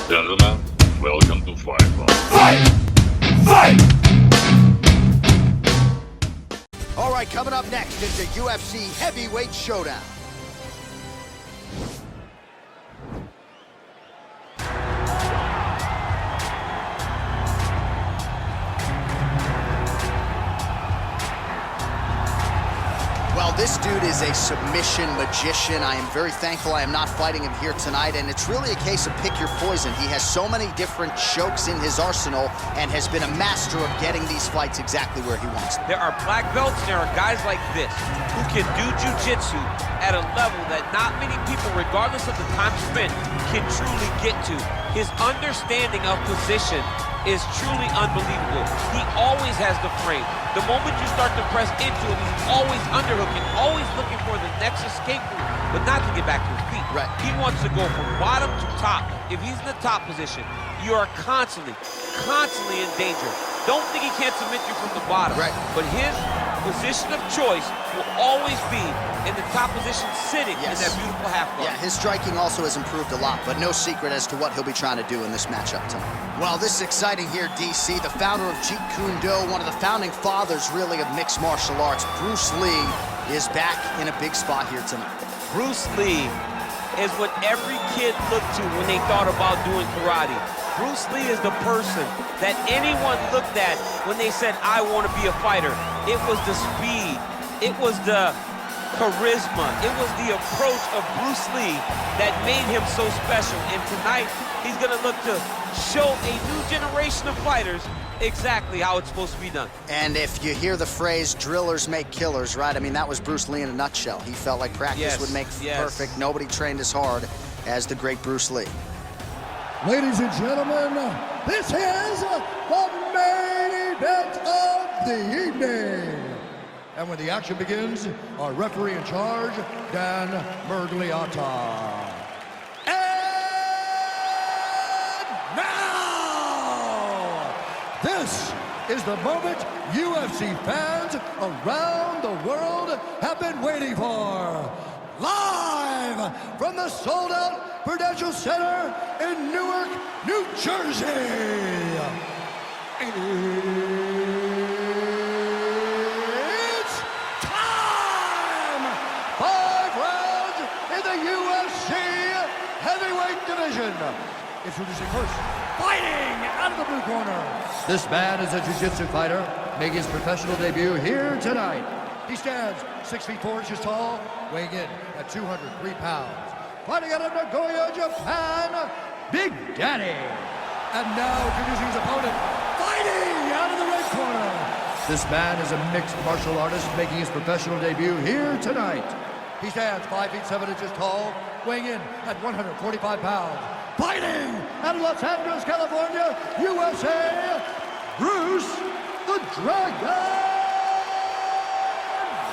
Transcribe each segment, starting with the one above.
Gentlemen, welcome to Fight Club. Fight! Fight! All right, coming up next is the UFC Heavyweight Showdown. Well, this dude is a submission magician. I am very thankful I am not fighting him here tonight, and it's really a case of pick your poison. He has so many different chokes in his arsenal and has been a master of getting these fights exactly where he wants them. There are black belts, there are guys like this who can do jiu-jitsu at a level that not many people, regardless of the time spent, can truly get to. His understanding of position is truly unbelievable. He always has the frame. The moment you start to press into him, he's always underhooking, always looking for the next escape route, but not to get back to his feet. Right. He wants to go from bottom to top. If he's in the top position, you are constantly in danger. Don't think he can't submit you from the bottom. Right. But his position of choice will always be in the top position, sitting in that beautiful half guard. Yeah, his striking also has improved a lot, but no secret as to what he'll be trying to do in this matchup tonight. Well, this is exciting here, DC. The founder of Jeet Kune Do, one of the founding fathers, really, of mixed martial arts, Bruce Lee, is back in a big spot here tonight. Bruce Lee is what every kid looked to when they thought about doing karate. Bruce Lee is the person that anyone looked at when they said, I want to be a fighter. It was the speed, it was the charisma, it was the approach of Bruce Lee that made him so special. And tonight, he's gonna look to show a new generation of fighters exactly how it's supposed to be done. And if you hear the phrase, drillers make killers, right? I mean, that was Bruce Lee in a nutshell. He felt like practice would make perfect. Nobody trained as hard as the great Bruce Lee. Ladies and gentlemen, this is the main event of the evening. And when the action begins, our referee in charge, Dan Mergliata. And now, this is the moment UFC fans around the world have been waiting for. Live from the sold-out Prudential Center in Newark, New Jersey. It's time! 5 rounds in the UFC heavyweight division. Introducing first, fighting out of the blue corner. This man is a jiu-jitsu fighter, making his professional debut here tonight. He stands 6 feet 4 inches tall, weighing in at 203 pounds. Fighting out of Nagoya, Japan, Big Daddy. And now introducing his opponent, fighting out of the red corner. This man is a mixed martial artist making his professional debut here tonight. He stands 5 feet 7 inches tall, weighing in at 145 pounds. Fighting out of Los Angeles, California, USA, Bruce the Dragon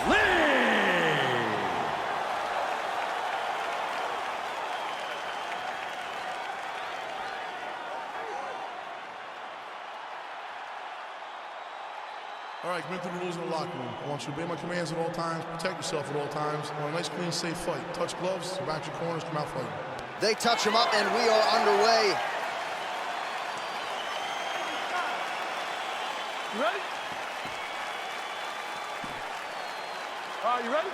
Lee! All right, commit to the rules in the locker room. I want you to obey my commands at all times, protect yourself at all times. I want a nice, clean, safe fight. Touch gloves, back your corners, come out fighting. They touch him up, and we are underway. You ready? You ready?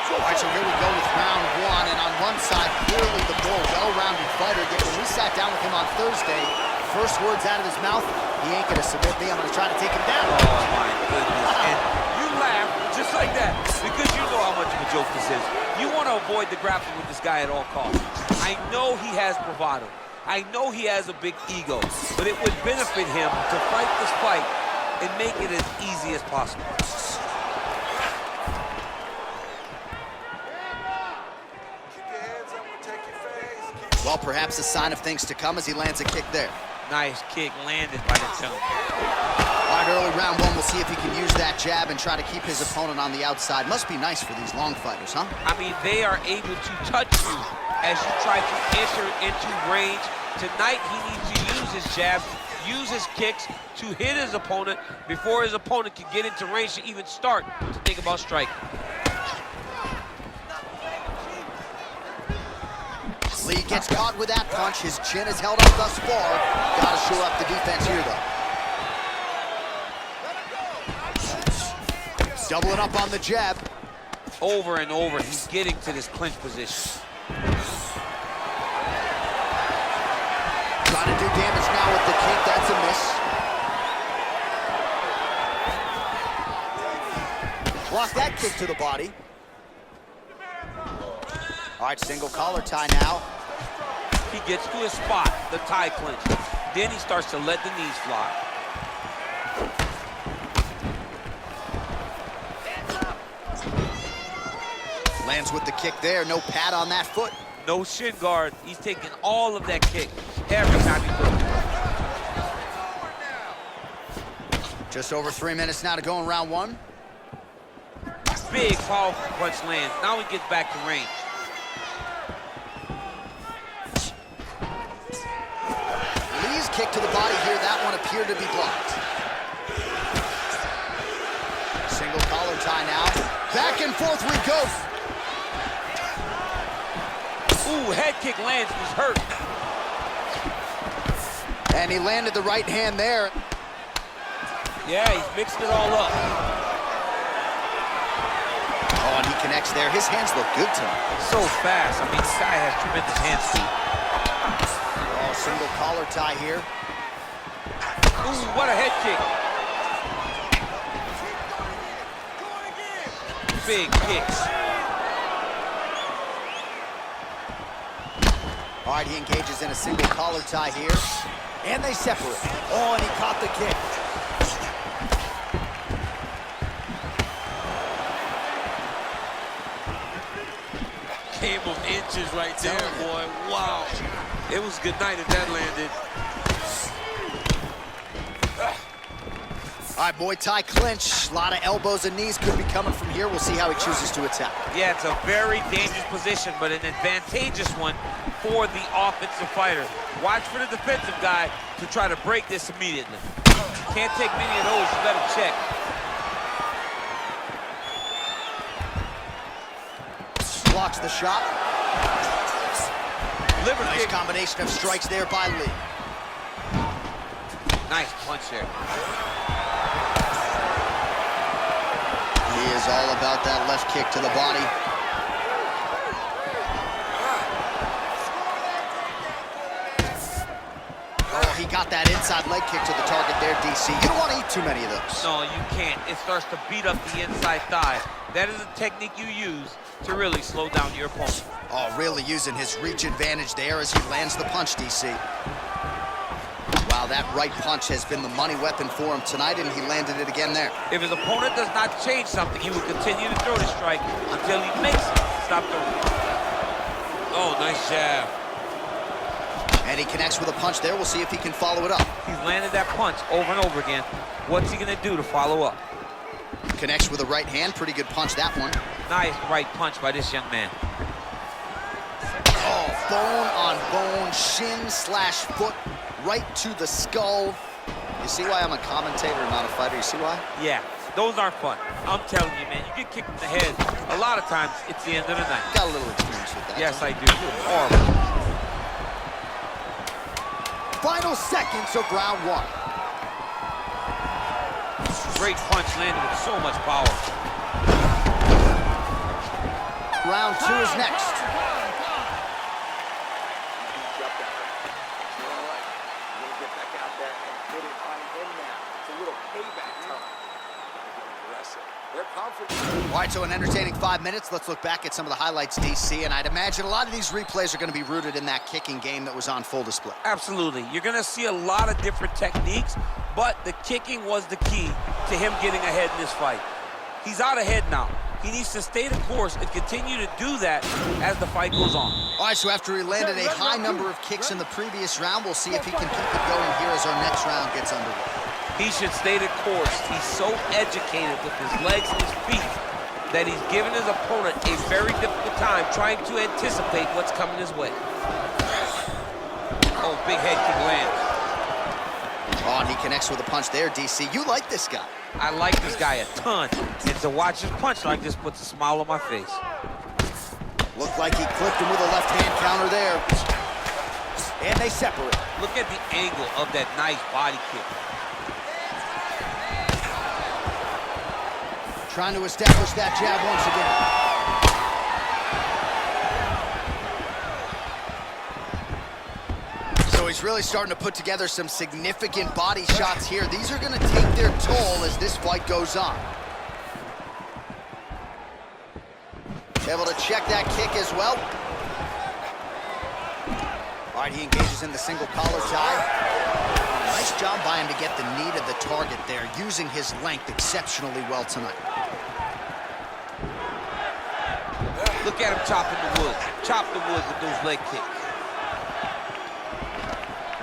All right, so here we go with round one, and on one side, clearly the more well-rounded fighter. Yet when we sat down with him on Thursday, first words out of his mouth, he ain't gonna submit me, I'm gonna try to take him down. Oh my goodness, and you laugh just like that, because you know how much of a joke this is. You want to avoid the grappling with this guy at all costs. I know he has bravado. I know he has a big ego, but it would benefit him to fight this fight and make it as easy as possible. Well, perhaps a sign of things to come as he lands a kick there. Nice kick landed by the gentleman. All right, early round one, we'll see if he can use that jab and try to keep his opponent on the outside. Must be nice for these long fighters, huh? I mean, they are able to touch you as you try to enter into range. Tonight, he needs to use his jab, use his kicks to hit his opponent before his opponent can get into range to even start to think about striking. Lee gets caught with that punch. His chin is held up thus far. Gotta shore up the defense here, though. Doubling up on the jab. Over and over, he's getting to this clinch position. Trying to do damage now with the kick. That's a miss. Block that kick to the body. All right, single collar tie now. He gets to his spot, the tie clinch. Then he starts to let the knees fly. Lands with the kick there. No pad on that foot. No shin guard. He's taking all of that kick every time he throws it. Just over 3 minutes now to go in round one. Big, powerful punch lands. Now he gets back to range. Lee's kick to the body here. That one appeared to be blocked. Single collar tie now. Back and forth we go. Ooh, head kick lands, he's hurt. And he landed the right hand there. Yeah, he's mixed it all up. Oh, and he connects there. His hands look good tonight. So fast. I mean, this guy has tremendous hand speed. Oh, single collar tie here. Ooh, what a head kick. Big kicks. All right, he engages in a single collar tie here. And they separate. Oh, and he caught the kick. Game of inches right there, boy. Wow. It was good night if that landed. All right, Muay Thai clinch. A lot of elbows and knees could be coming from here. We'll see how he chooses to attack. Yeah, it's a very dangerous position, but an advantageous one for the offensive fighter. Watch for the defensive guy to try to break this immediately. Can't take many of those. You got to check. Blocks the shot. Liver Nice kick. combination of strikes there by Lee. Nice punch there. He is all about that left kick to the body. Oh, he got that inside leg kick to the target there, DC. You don't want to eat too many of those. No, you can't. It starts to beat up the inside thigh. That is a technique you use to really slow down your opponent. Oh, really using his reach advantage there as he lands the punch, DC. Wow, that right punch has been the money weapon for him tonight, and he landed it again there. If his opponent does not change something, he will continue to throw the strike until he makes it stop throwing. Oh, nice jab. And he connects with a punch there. We'll see if he can follow it up. He's landed that punch over and over again. What's he gonna do to follow up? Connects with a right hand. Pretty good punch, that one. Nice right punch by this young man. Oh, bone on bone, shin slash foot, right to the skull. You see why I'm a commentator and not a fighter? You see why? Yeah, those aren't fun. I'm telling you, man, you get kicked in the head. A lot of times, it's the end of the night. Got a little experience with that. Yes, I do. Horrible. Final seconds of round one. Great punch landed with so much power. Round two is next. All right, so an entertaining 5 minutes. Let's look back at some of the highlights, DC, and I'd imagine a lot of these replays are going to be rooted in that kicking game that was on full display. Absolutely. You're going to see a lot of different techniques, but the kicking was the key to him getting ahead in this fight. He's out ahead now. He needs to stay the course and continue to do that as the fight goes on. All right, so after he landed a high number of kicks in the previous round, we'll see if he can keep it going here as our next round gets underway. He should stay the course. He's so educated with his legs and his feet that he's given his opponent a very difficult time trying to anticipate what's coming his way. Oh, big head kick lands. Oh, and he connects with a punch there, DC. You like this guy. I like this guy a ton, and to watch his punch like this puts a smile on my face. Looked like he clipped him with a left-hand counter there. And they separate. Look at the angle of that nice body kick. Trying to establish that jab once again. So he's really starting to put together some significant body shots here. These are going to take their toll as this fight goes on. Able to check that kick as well. All right, he engages in the single collar tie. Nice job by him to get the knee to the target there, using his length exceptionally well tonight. Look at him chopping the wood. Chop the wood with those leg kicks.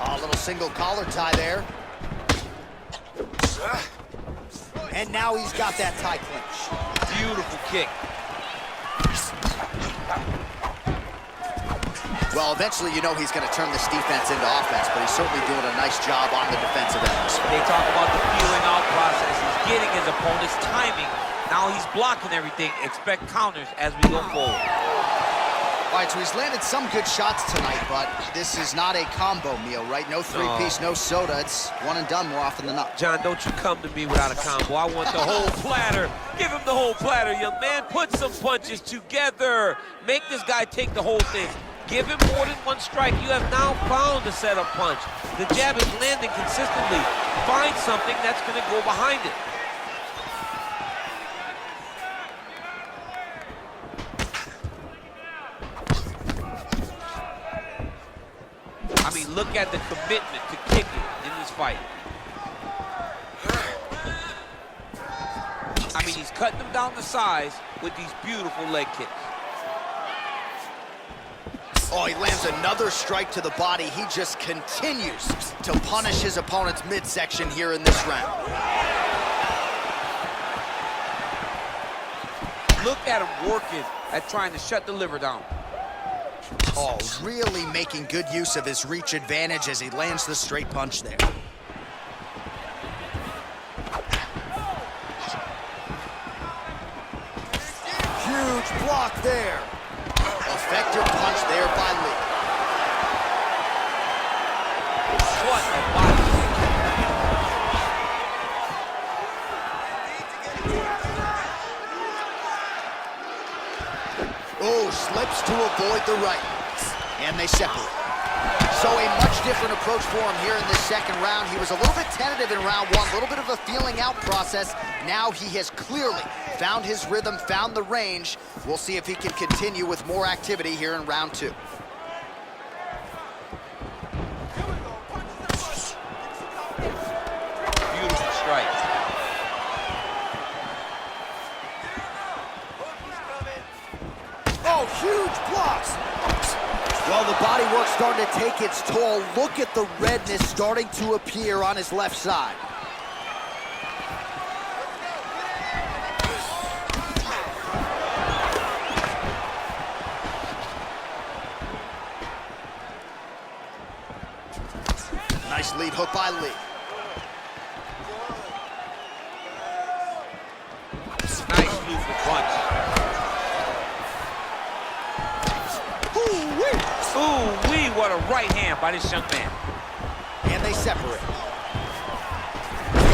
Oh, a little single collar tie there. And now he's got that tie clinch. Beautiful kick. Well, eventually you know he's going to turn this defense into offense, but he's certainly doing a nice job on the defensive end. They talk about the feeling out process. He's getting his opponent's timing. Now he's blocking everything. Expect counters as we go forward. All right, so he's landed some good shots tonight, but this is not a combo meal, right? No three-piece, no soda. It's one and done more often than not. John, don't you come to me without a combo. I want the whole platter. Give him the whole platter, young man. Put some punches together. Make this guy take the whole thing. Give him more than one strike. You have now found a setup punch. The jab is landing consistently. Find something that's going to go behind it. I mean, look at the commitment to kicking in this fight. I mean, he's cutting them down to size with these beautiful leg kicks. Oh, he lands another strike to the body. He just continues to punish his opponent's midsection here in this round. Look at him working at trying to shut the liver down. Oh, really making good use of his reach advantage as he lands the straight punch there. Huge block there. Effective punch there by Lee. What a body kick. Oh, slips to avoid the right. And they separate. So a much different approach for him here in this second round. He was a little bit tentative in round one, a little bit of a feeling out process. Now he has clearly found his rhythm, found the range. We'll see if he can continue with more activity here in round two. Beautiful strike. Oh, huge blocks. Well, the body work starting to take its toll. Look at the redness starting to appear on his left side. Nice lead hook by Lee. Nice beautiful punch. Ooh-wee, what a right hand by this young man. And they separate.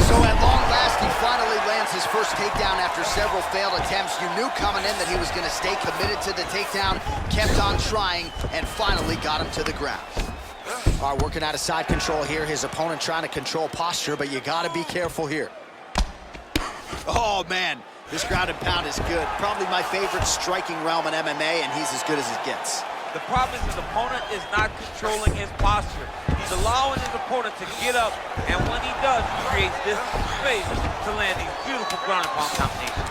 So at long last, he finally lands his first takedown after several failed attempts. You knew coming in that he was going to stay committed to the takedown, kept on trying, and finally got him to the ground. All right, working out of side control here. His opponent trying to control posture, but you got to be careful here. Oh, man, this ground and pound is good. Probably my favorite striking realm in MMA, and he's as good as it gets. The problem is his opponent is not controlling his posture. He's allowing his opponent to get up, and when he does, he creates this space to land these beautiful ground and pound combinations.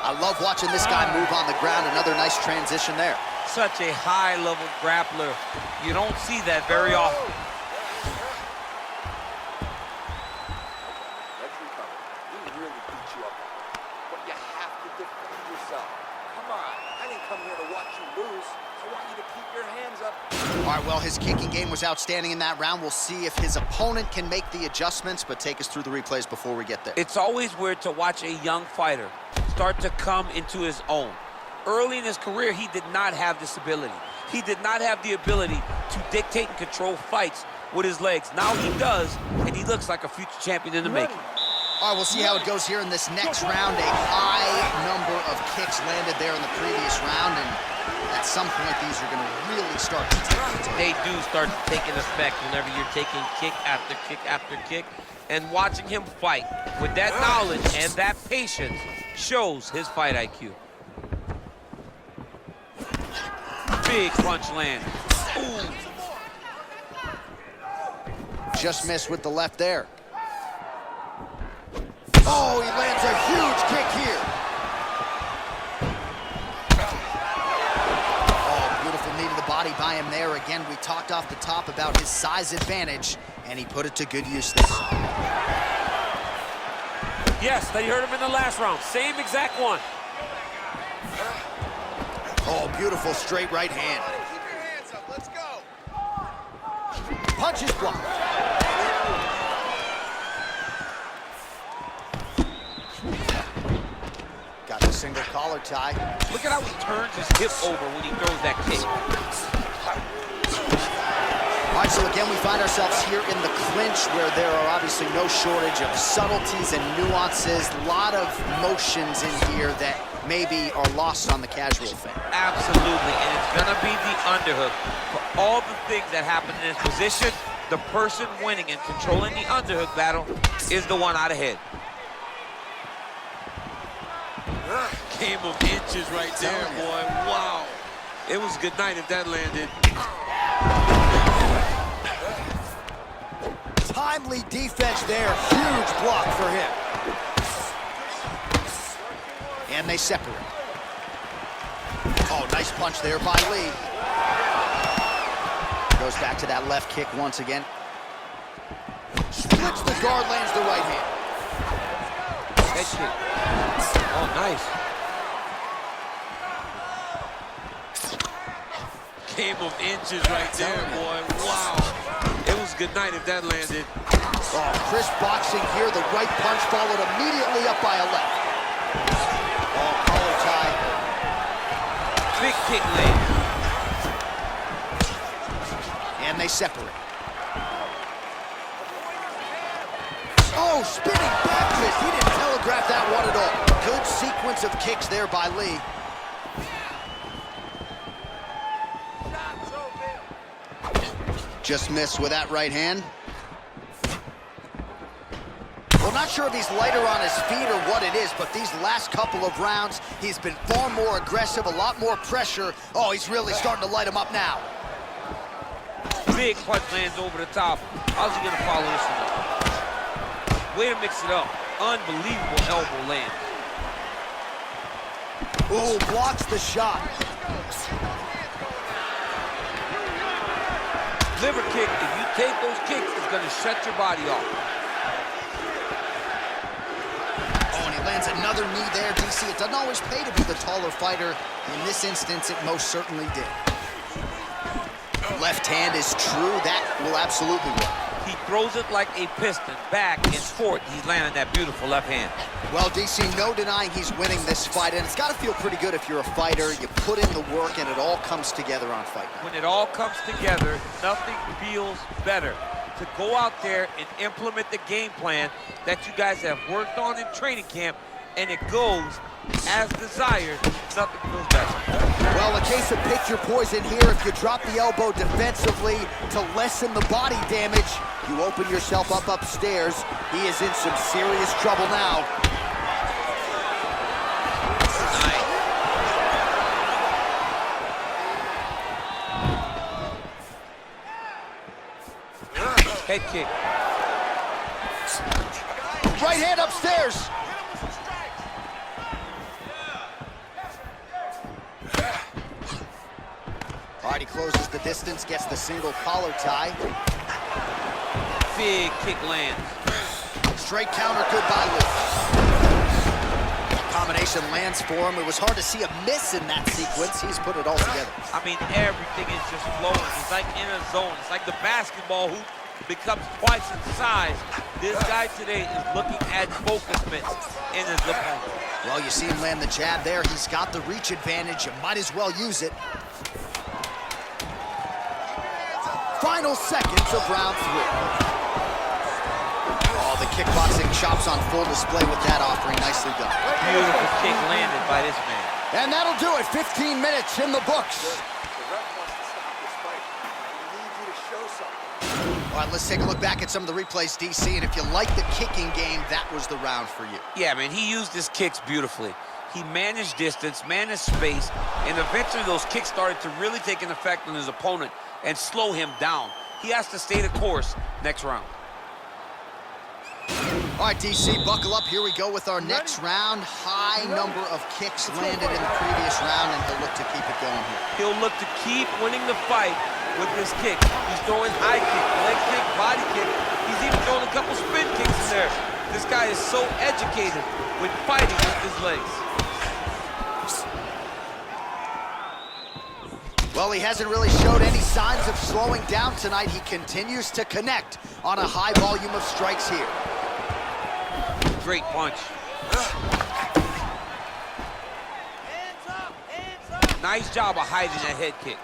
I love watching this guy move on the ground. Another nice transition there. Such a high-level grappler. You don't see that very often. All right, well, his kicking game was outstanding in that round. We'll see if his opponent can make the adjustments, but take us through the replays before we get there. It's always weird to watch a young fighter start to come into his own. Early in his career, he did not have this ability. He did not have the ability to dictate and control fights with his legs. Now he does, and he looks like a future champion in the making. All right, we'll see how it goes here in this next round. A high number of kicks landed there in the previous round, and at some point, these are going to really start to take. They do start taking effect whenever you're taking kick after kick after kick, and watching him fight with that knowledge and that patience shows his fight IQ. Big punch land. Ooh. Just missed with the left there. Oh, he lands a huge kick here. Oh, beautiful knee to the body by him there. Again, we talked off the top about his size advantage, and he put it to good use this time. Yes, they heard him in the last round. Same exact one. Oh, beautiful straight right hand. Keep your hands up, let's go. Punch is blocked. Got the single collar tie. Look at how he turns his hip over when he throws that kick. All right, so again, we find ourselves here in the clinch where there are obviously no shortage of subtleties and nuances. A lot of motions in here that maybe are lost on the casual fan. Absolutely, and it's gonna be the underhook. For all the things that happen in this position, the person winning and controlling the underhook battle is the one out ahead. Game of inches right there, boy. Wow. It was a good night if that landed. Timely defense there. Huge block for him. And they separate. Oh, nice punch there by Lee. Goes back to that left kick once again. Splits the guard, lands the right hand. Head kick. Oh, nice. Game of inches right there, boy. Wow. It was a good night if that landed. Oh, crisp boxing here. The right punch followed immediately up by a left. Oh, collar tie. Big kick land. And they separate. Oh, spinning back twist. He didn't telegraph that one at all. Good sequence of kicks there by Lee. Just missed with that right hand. Well, not sure if he's lighter on his feet or what it is, but these last couple of rounds, he's been far more aggressive, a lot more pressure. Oh, he's really starting to light him up now. Big punch lands over the top. How's he gonna follow this one up? Way to mix it up. Unbelievable elbow land. Oh, blocks the shot. Liver kick, if you take those kicks, it's gonna shut your body off. Oh, and he lands another knee there, DC. It doesn't always pay to be the taller fighter. In this instance, it most certainly did. Left hand is true. That will absolutely work. He throws it like a piston, back and forth. He's landing that beautiful left hand. Well, DC, no denying he's winning this fight, and it's got to feel pretty good if you're a fighter. You put in the work, and it all comes together on fight night. When it all comes together, nothing feels better to go out there and implement the game plan that you guys have worked on in training camp, and it goes as desired. Nothing feels better. Well, a case of pick your poison here. If you drop the elbow defensively to lessen the body damage, you open yourself up upstairs. He is in some serious trouble now. Nice. Head kick. Right hand upstairs. All right, he closes the distance, gets the single collar tie. Big kick lands. Straight counter, good by Lee. combination lands for him. It was hard to see a miss in that sequence. He's put it all together. I mean, everything is just flowing. He's like in a zone. It's like the basketball hoop becomes twice its size. This guy today is looking at focus mitts in his opponent. Well, you see him land the jab there. He's got the reach advantage. You might as well use it. Final seconds of round 3. Oh, the kickboxing chops on full display with that offering. Nicely done. Beautiful kick landed by this man. And that'll do it. 15 minutes in the books. All right, let's take a look back at some of the replays, DC, and if you like the kicking game, that was the round for you. Yeah, man, he used his kicks beautifully. He managed distance, managed space, and eventually those kicks started to really take an effect on his opponent and slow him down. He has to stay the course next round. All right, DC, buckle up. Here we go with our next round. High number of kicks landed in the previous round, and he'll look to keep it going here. He'll look to keep winning the fight with this kick. He's throwing high kick, leg kick, body kick. He's even throwing a couple spin kicks in there. This guy is so educated with fighting with his legs. Well, he hasn't really showed any signs of slowing down tonight. He continues to connect on a high volume of strikes here. Great punch. Nice job of hiding that head kick.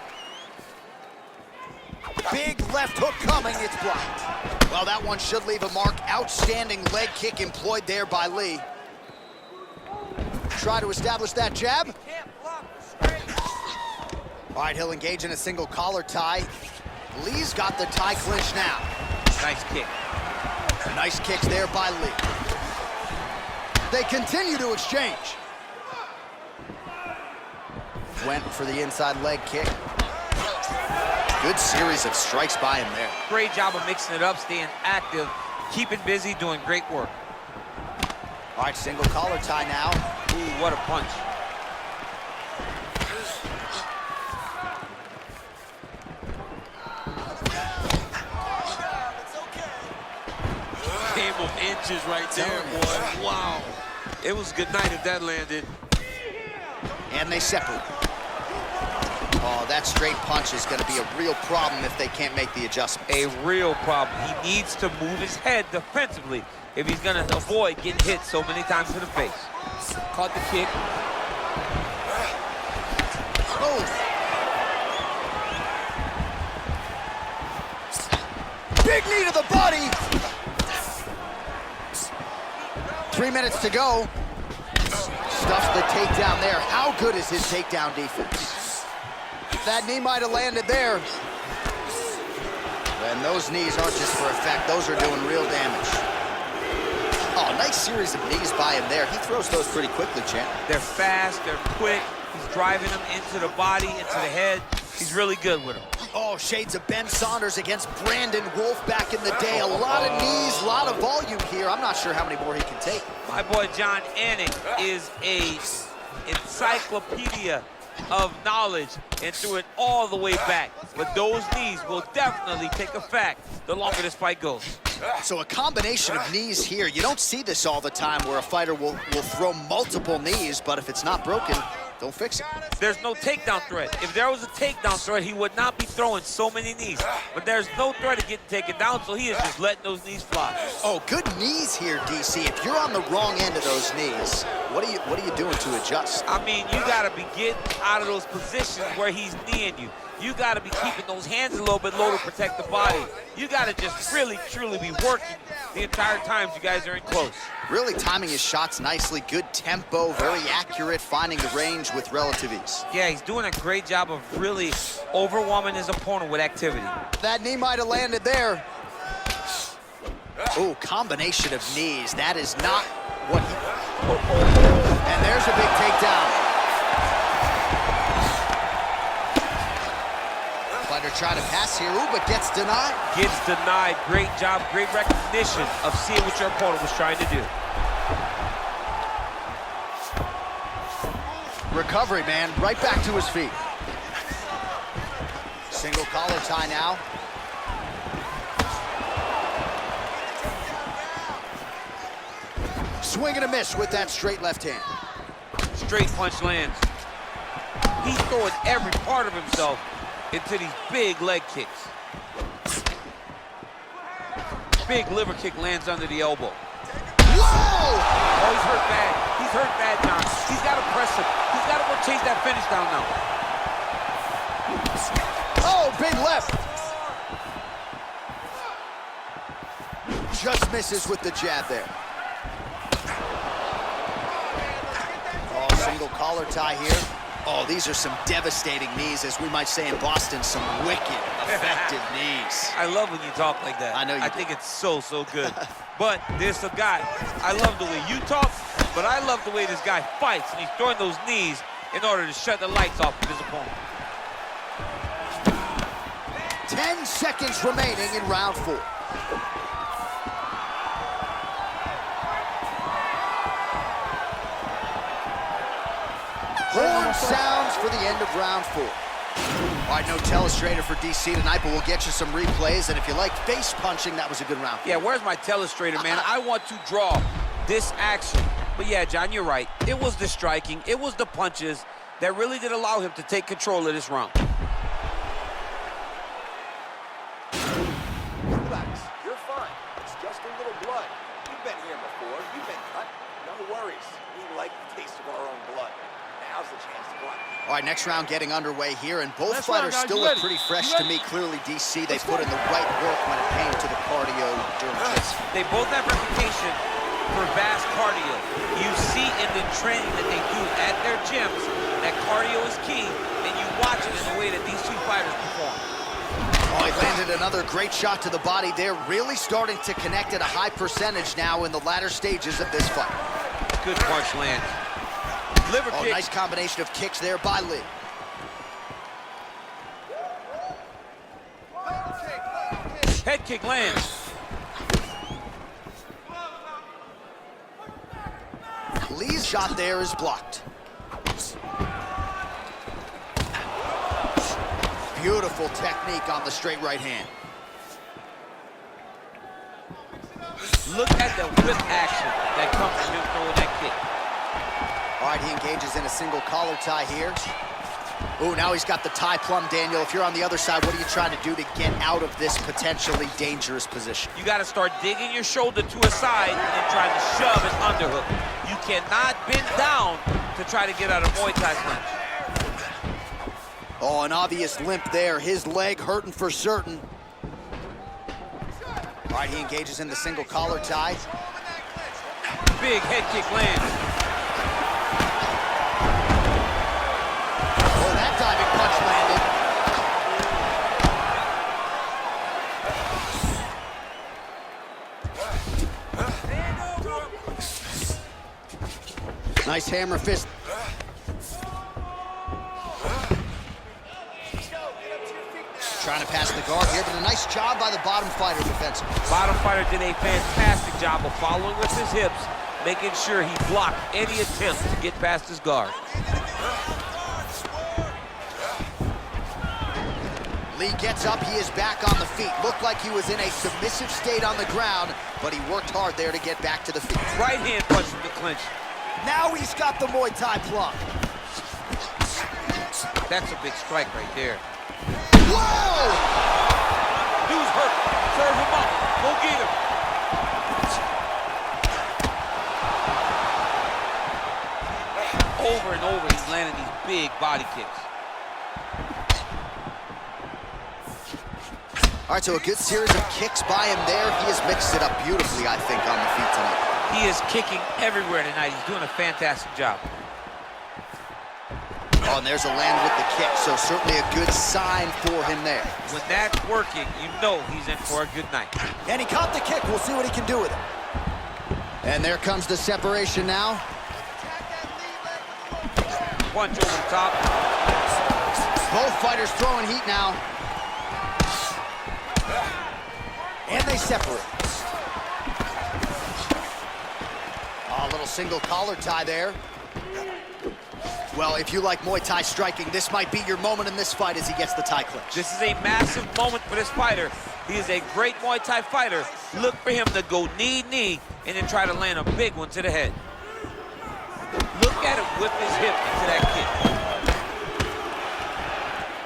Big left hook coming, it's blocked. Well, that one should leave a mark. Outstanding leg kick employed there by Lee. Try to establish that jab. All right, he'll engage in a single collar tie. Lee's got the tie clinch now. Nice kick. Nice kicks there by Lee. They continue to exchange. Went for the inside leg kick. Good series of strikes by him there. Great job of mixing it up, staying active, keeping busy, doing great work. All right, single collar tie now. Ooh, what a punch. Game of inches right there, boy. Wow. It was a good night if that landed. And they separate. Oh, that straight punch is going to be a real problem if they can't make the adjustment. A real problem. He needs to move his head defensively if he's going to avoid getting hit so many times in the face. Caught the kick. Oh. Big knee to the body. 3 minutes to go. Stuffs the takedown there. How good is his takedown defense? That knee might have landed there. And those knees aren't just for effect. Those are doing real damage. Oh, nice series of knees by him there. He throws those pretty quickly, champ. They're fast, they're quick. He's driving them into the body, into the head. He's really good with them. Oh, shades of Ben Saunders against Brandon Wolf back in the day. A lot of knees, a lot of volume here. I'm not sure how many more he can take. My boy John Anik is a encyclopedia of knowledge and threw it all the way back. But those knees will definitely take effect the longer this fight goes. So a combination of knees here. You don't see this all the time where a fighter will throw multiple knees, but if it's not broken, don't fix it. There's no takedown threat. If there was a takedown threat, he would not be throwing so many knees. But there's no threat of getting taken down, so he is just letting those knees fly. Oh, good knees here, DC. If you're on the wrong end of those knees, what are you doing to adjust? I mean, you gotta be getting out of those positions where he's kneeing you. You gotta be keeping those hands a little bit low to protect the body. You gotta just really, truly be working the entire time you guys are in close. Really timing his shots nicely. Good tempo, very accurate, finding the range with relative ease. Yeah, he's doing a great job of really overwhelming his opponent with activity. That knee might have landed there. Oh, combination of knees. That is not what he... And there's a big takedown. Fighter trying to pass here, ooh, but gets denied. Gets denied. Great job, great recognition of seeing what your opponent was trying to do. Recovery, man, right back to his feet. Single collar tie now. Swing and a miss with that straight left hand. Straight punch lands. He's throwing every part of himself into these big leg kicks. Big liver kick lands under the elbow. Whoa! Oh, he's hurt bad. He's hurt bad, John. He's got to press him. He's got to go chase that finish down now. Oh, big left. Just misses with the jab there. Oh, single collar tie here. Oh, these are some devastating knees, as we might say in Boston, some wicked, effective knees. I love when you talk like that. I know you do. think it's so good. But there's a guy, I love the way you talk, but I love the way this guy fights, and he's throwing those knees in order to shut the lights off of his opponent. 10 seconds remaining in round 4. Horn sounds for the end of round 4. All right, no telestrator for DC tonight, but we'll get you some replays. And if you like face punching, that was a good round. Yeah, where's my telestrator, man? I want to draw this action. But yeah, John, you're right. It was the striking, it was the punches that really did allow him to take control of this round. Relax, you're fine. It's just a little blood. You've been here before. You've been cut. No worries. We like the taste of our own blood. Now's the chance to go out. All right, next round getting underway here, and both fighters still look pretty fresh to me. Clearly, DC, they put in the right work when it came to the cardio during this. They both have reputation for vast cardio. You see in the training that they do at their gyms that cardio is key, and you watch it in the way that these two fighters perform. Oh, he landed another great shot to the body there, really starting to connect at a high percentage now in the latter stages of this fight. Good punch lands. Liver kick. Nice combination of kicks there by Lee. Head kick lands. Lee's shot there is blocked. Beautiful technique on the straight right hand. Look at the whip action that comes from him throwing that kick. All right, he engages in a single collar tie here. Ooh, now he's got the tie plum, Daniel. If you're on the other side, what are you trying to do to get out of this potentially dangerous position? You got to start digging your shoulder to a side and then trying to shove an underhook. You cannot bend down to try to get out of Muay Thai clinch. Oh, an obvious limp there. His leg hurting for certain. All right, he engages in the single collar tie. Big head kick lands. Oh, that diving punch landed. Nice hammer fist. Trying to pass the guard here, but a nice job by the bottom fighter defensively. Bottom fighter did a fantastic job of following with his hips, making sure he blocked any attempt to get past his guard. Lee gets up, he is back on the feet. Looked like he was in a submissive state on the ground, but he worked hard there to get back to the feet. Right hand punch from the clinch. Now he's got the Muay Thai plum. That's a big strike right there. Whoa! Dude's hurt. Serve him up. Go get him. Over and over, he's landing these big body kicks. All right, so a good series of kicks by him there. He has mixed it up beautifully, I think, on the feet tonight. He is kicking everywhere tonight. He's doing a fantastic job. Oh, and there's a land with the kick, so certainly a good sign for him there. When that's working, you know he's in for a good night. And he caught the kick. We'll see what he can do with it. And there comes the separation now. Punch over the top. Both fighters throwing heat now. And they separate. Oh, a little single collar tie there. Well, if you like Muay Thai striking, this might be your moment in this fight as he gets the tie clinch. This is a massive moment for this fighter. He is a great Muay Thai fighter. Look for him to go knee, and then try to land a big one to the head. Look Look at him whip his hip into that kick.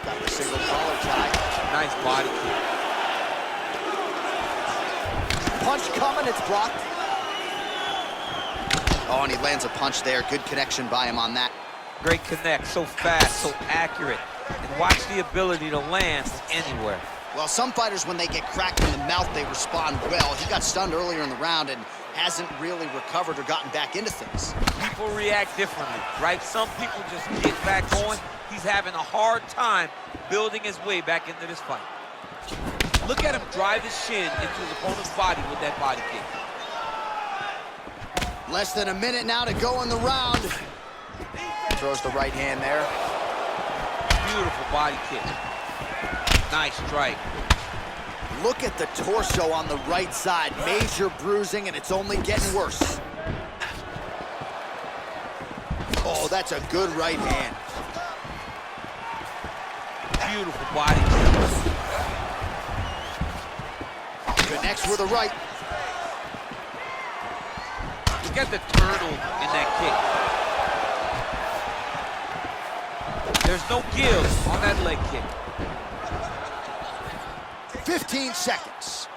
Got the single collar tie. Nice body kick. Punch coming, it's blocked. Oh, and he lands a punch there. Good connection by him on that. Great connect, so fast, so accurate. And watch the ability to land from anywhere. Well, some fighters, when they get cracked in the mouth, they respond well. He got stunned earlier in the round and hasn't really recovered or gotten back into things. People react differently, right? Some people just get back going. He's having a hard time building his way back into this fight. Look at him drive his shin into his opponent's body with that body kick. Less than a minute now to go in the round. Throws the right hand there. Beautiful body kick. Nice strike. Look at the torso on the right side. Major bruising, and it's only getting worse. Oh, that's a good right hand. Beautiful body kick. Connects with a right. Look at the turtle in that kick. There's no give on that leg kick. 15 seconds.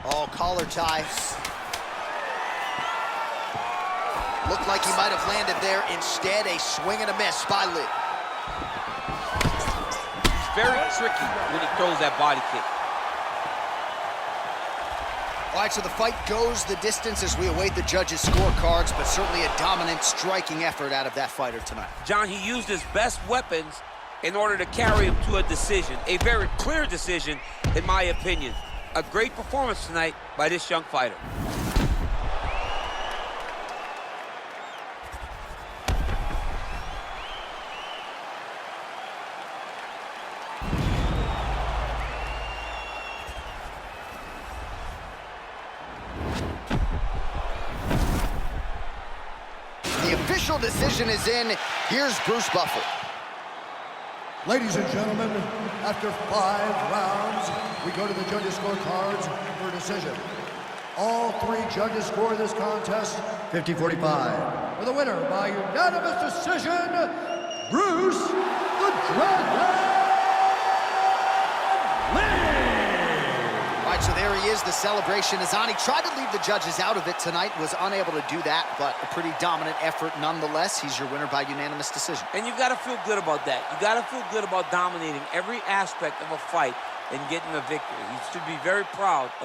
Oh, collar tie. Looked like he might have landed there. Instead, a swing and a miss by Lee. He's very tricky when he throws that body kick. All right, so the fight goes the distance as we await the judges' scorecards, but certainly a dominant striking effort out of that fighter tonight. John, he used his best weapons in order to carry him to a decision, a very clear decision, in my opinion. A great performance tonight by this young fighter. The official decision is in. Here's Bruce Buffer. Ladies and gentlemen, after 5 rounds, we go to the judges' scorecards for a decision. All 3 judges score this contest 50-45. For the winner by unanimous decision, Bruce the Dragon Lee! All right, so there he is. The celebration is on. He tried to leave the judges out of it tonight, was unable to do that, but a pretty dominant effort nonetheless. He's your winner by unanimous decision. And you've got to feel good about that. You got to feel good about dominating every aspect of a fight and getting a victory. You should be very proud of